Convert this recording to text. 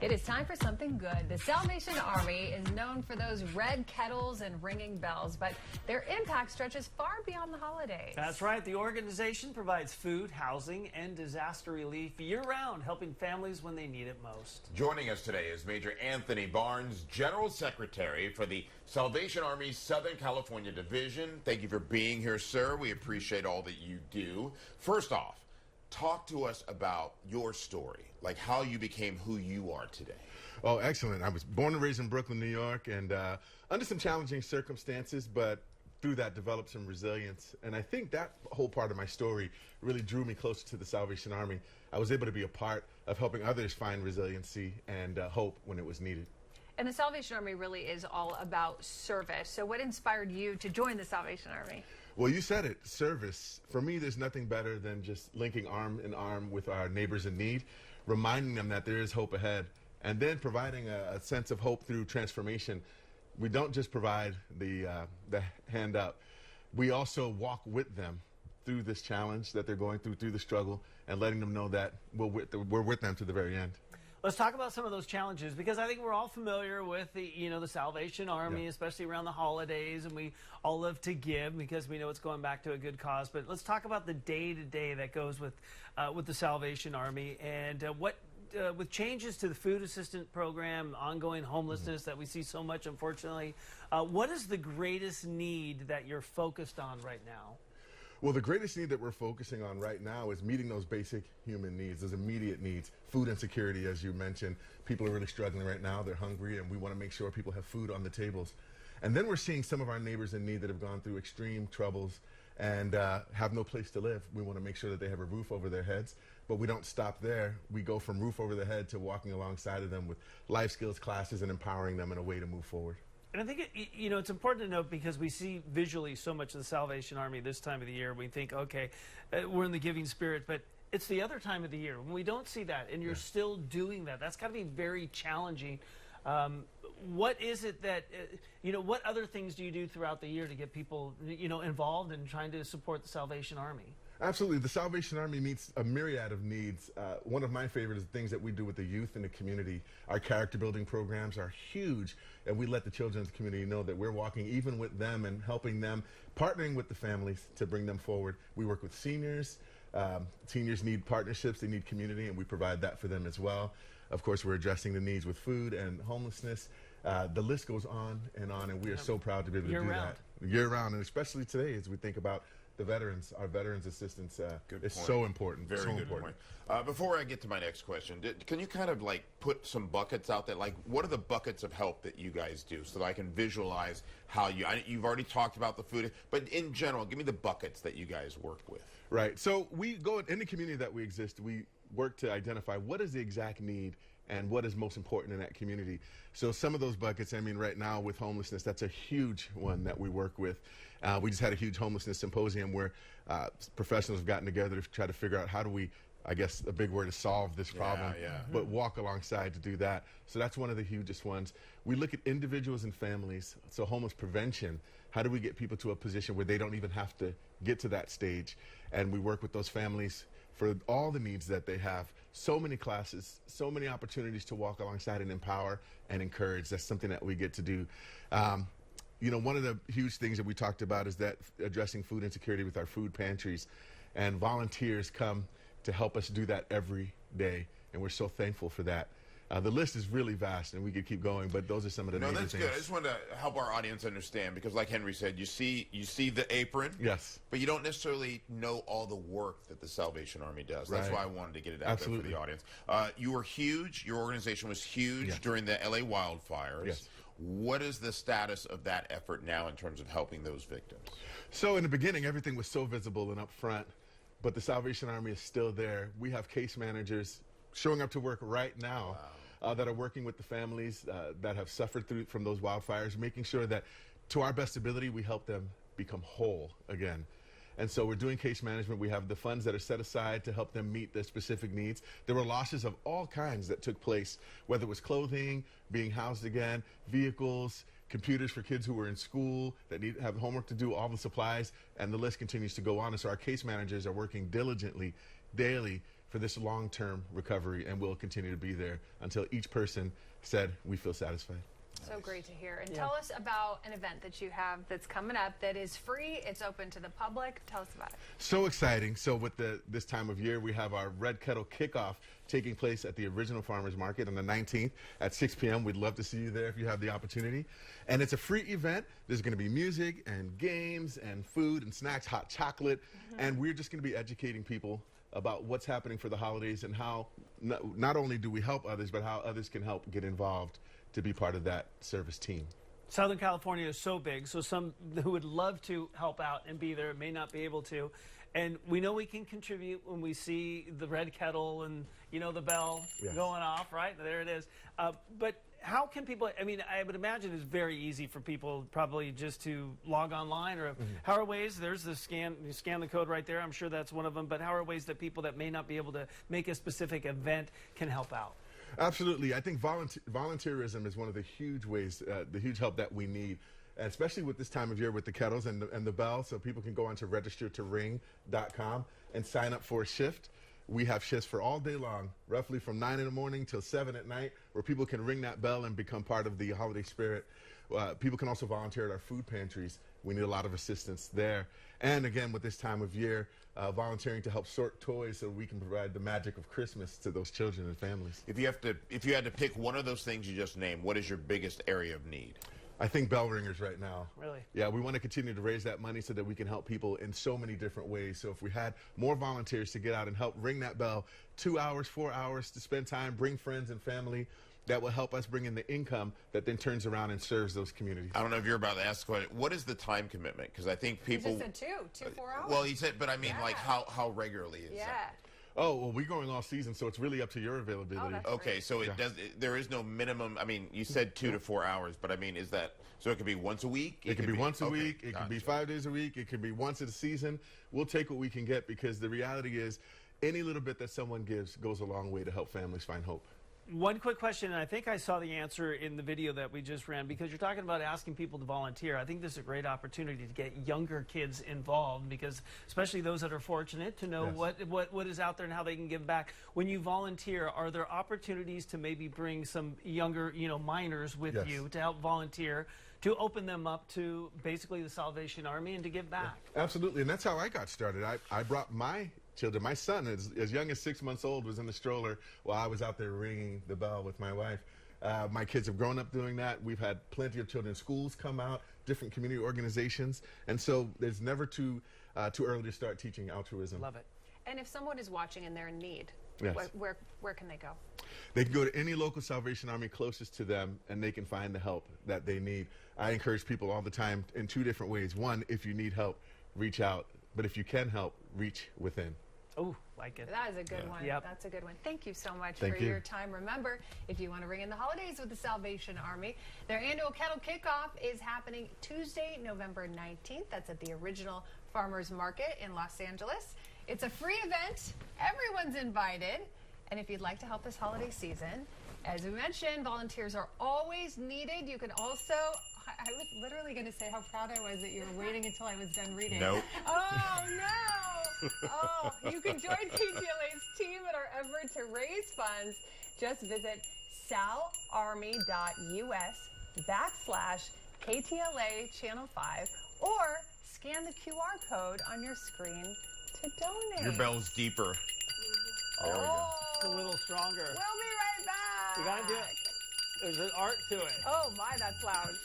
It is time for something good. The Salvation Army is known for those red kettles and ringing bells, but their impact stretches far beyond the holidays. That's right. The organization provides food, housing, and disaster relief year-round, helping families when they need it most. Joining us today is Major Anthony Barnes, General Secretary for the Salvation Army Southern California Division. Thank you for being here, sir. We appreciate all that you do. First off, talk to us about your story, like how you became who you are today. Oh, excellent. I was born and raised in Brooklyn, New York, and under some challenging circumstances, but through that developed some resilience. And I think that whole part of my story really drew me closer to the Salvation Army. I was able to be a part of helping others find resiliency and hope when it was needed. And the Salvation Army really is all about service. So what inspired you to join the Salvation Army? Well, you said it, service. For me, there's nothing better than just linking arm in arm with our neighbors in need, reminding them that there is hope ahead, and then providing a sense of hope through transformation. We don't just provide the hand up. We also walk with them through this challenge that they're going through the struggle, and letting them know that we're with them to the very end. Let's talk about some of those challenges, because I think we're all familiar with the Salvation Army, especially around the holidays, and we all love to give because we know it's going back to a good cause. But let's talk about the day-to-day that goes with the Salvation Army, and with changes to the food assistance program, ongoing homelessness that we see so much, unfortunately. What is the greatest need that you're focused on right now? Well, the greatest need that we're focusing on right now is meeting those basic human needs, those immediate needs. Food insecurity, as you mentioned. People are really struggling right now. They're hungry, and we want to make sure people have food on the tables. And then we're seeing some of our neighbors in need that have gone through extreme troubles and have no place to live. We want to make sure that they have a roof over their heads, but we don't stop there. We go from roof over the head to walking alongside of them with life skills classes and empowering them in a way to move forward. And I think it's important to note, because we see visually so much of the Salvation Army this time of the year. We think, okay, we're in the giving spirit, but it's the other time of the year when we don't see that, and you're still doing that. That's got to be very challenging. What is it that, what other things do you do throughout the year to get people, involved in trying to support the Salvation Army? Absolutely. The Salvation Army meets a myriad of needs. One of my favorite is the things that we do with the youth in the community. Our character building programs are huge, and we let the children of the community know that we're walking even with them and helping them, partnering with the families to bring them forward. We work with seniors. Seniors need partnerships, they need community, and we provide that for them as well. Of course, we're addressing the needs with food and homelessness. The list goes on, and we are so proud to be able to do that year-round, and especially today as we think about the veterans. Our veterans assistance is so important. Very good point. Before I get to my next question, can you kind of like put some buckets out there? Like, what are the buckets of help that you guys do, so that I can visualize how you've already talked about the food, but in general, give me the buckets that you guys work with. Right. So we go in the community that we exist. We work to identify what is the exact need and what is most important in that community. So some of those buckets, right now with homelessness, that's a huge one that we work with. We just had a huge homelessness symposium where professionals have gotten together to try to figure out how do we, I guess a big word, to solve this problem, but walk alongside to do that. So that's one of the hugest ones. We look at individuals and families, so homeless prevention. How do we get people to a position where they don't even have to get to that stage? And we work with those families for all the needs that they have. So many classes, so many opportunities to walk alongside and empower and encourage. That's something that we get to do. One of the huge things that we talked about is that addressing food insecurity with our food pantries, and volunteers come to help us do that every day, and we're so thankful for that. The list is really vast, and we could keep going, but those are some of the major things. No, that's good. I just wanted to help our audience understand, because like Henry said, you see the apron, yes, but you don't necessarily know all the work that the Salvation Army does. That's why I wanted to get it out there for the audience. You were huge. Your organization was huge during the LA wildfires. Yes. What is the status of that effort now in terms of helping those victims? So in the beginning, everything was so visible and upfront, but the Salvation Army is still there. We have case managers showing up to work right now that are working with the families that have suffered from those wildfires, making sure that to our best ability, we help them become whole again. And so we're doing case management. We have the funds that are set aside to help them meet their specific needs. There were losses of all kinds that took place, whether it was clothing, being housed again, vehicles, computers for kids who were in school that have homework to do, all the supplies, and the list continues to go on. And so our case managers are working diligently, daily, for this long-term recovery, and we'll continue to be there until each person said, we feel satisfied. So great to hear. And tell us about an event that you have that's coming up that is free. It's open to the public. Tell us about it. So exciting. So with this time of year, we have our Red Kettle Kickoff taking place at the original Farmers Market on the 19th at 6 p.m. We'd love to see you there if you have the opportunity. And it's a free event. There's going to be music and games and food and snacks, hot chocolate. And we're just going to be educating people about what's happening for the holidays and how not only do we help others, but how others can help get involved to be part of that service team. Southern California is so big, so some who would love to help out and be there may not be able to. And we know we can contribute when we see the red kettle and, you know, the bell going off, right? There it is. But how can people, I mean, I would imagine it's very easy for people probably just to log online, or how are ways, there's the scan, you scan the code right there, I'm sure that's one of them, but how are ways that people that may not be able to make a specific event can help out? Absolutely. I think volunteerism is one of the huge ways, the huge help that we need, and especially with this time of year with the kettles and the bell, so people can go on to registertoring.com and sign up for a shift. We have shifts for all day long, roughly from 9 in the morning till 7 at night, where people can ring that bell and become part of the holiday spirit. People can also volunteer at our food pantries. We need a lot of assistance there. And again, with this time of year, volunteering to help sort toys so we can provide the magic of Christmas to those children and families. If you had to pick one of those things you just named, what is your biggest area of need? I think bell ringers right now. Really? Yeah, we want to continue to raise that money so that we can help people in so many different ways. So if we had more volunteers to get out and help ring that bell, 2 hours, 4 hours to spend time, bring friends and family, that will help us bring in the income that then turns around and serves those communities. I don't know if you're about to ask the question. What is the time commitment? Because I think people... He just said 4 hours. Well, he said, but I mean, like, how regularly is that? Oh, well, we're going all season, so it's really up to your availability. Okay, so there is no minimum. I mean, you said 2 to 4 hours, but I mean, is that, so it could be once a week? It could be once a week. It could be 5 days a week. It could be once a season. We'll take what we can get, because the reality is any little bit that someone gives goes a long way to help families find hope. One quick question, and I think I saw the answer in the video that we just ran, because you're talking about asking people to volunteer. I think this is a great opportunity to get younger kids involved, because especially those that are fortunate to know what is out there and how they can give back. When you volunteer, are there opportunities to maybe bring some younger, minors with you to help volunteer, to open them up to basically the Salvation Army and to give back? Absolutely, and that's how I got started. I brought my children. My son, as young as 6 months old, was in the stroller while I was out there ringing the bell with my wife. My kids have grown up doing that. We've had plenty of children's schools come out, different community organizations, and so there's never too early to start teaching altruism. Love it. And if someone is watching and they're in need, where can they go? They can go to any local Salvation Army closest to them, and they can find the help that they need. I encourage people all the time in 2 different ways. One, if you need help, reach out. But if you can help, reach within. Oh, like it. That is a good one. Yep. That's a good one. Thank you so much Thank for you. your time. Remember, if you want to ring in the holidays with the Salvation Army, their annual kettle kickoff is happening Tuesday, November 19th. That's at the original Farmers Market in Los Angeles. It's a free event. Everyone's invited. And if you'd like to help this holiday season, as we mentioned, volunteers are always needed. You can also... I was literally going to say how proud I was that you were waiting until I was done reading. Nope. Oh, no. Oh, you can join KTLA's team in our effort to raise funds. Just visit salarmy.us/KTLA Channel 5 or scan the QR code on your screen to donate. Your bell's deeper. There we go. It's a little stronger. We'll be right back. You got to do it. There's an art to it. Oh, my, that's loud.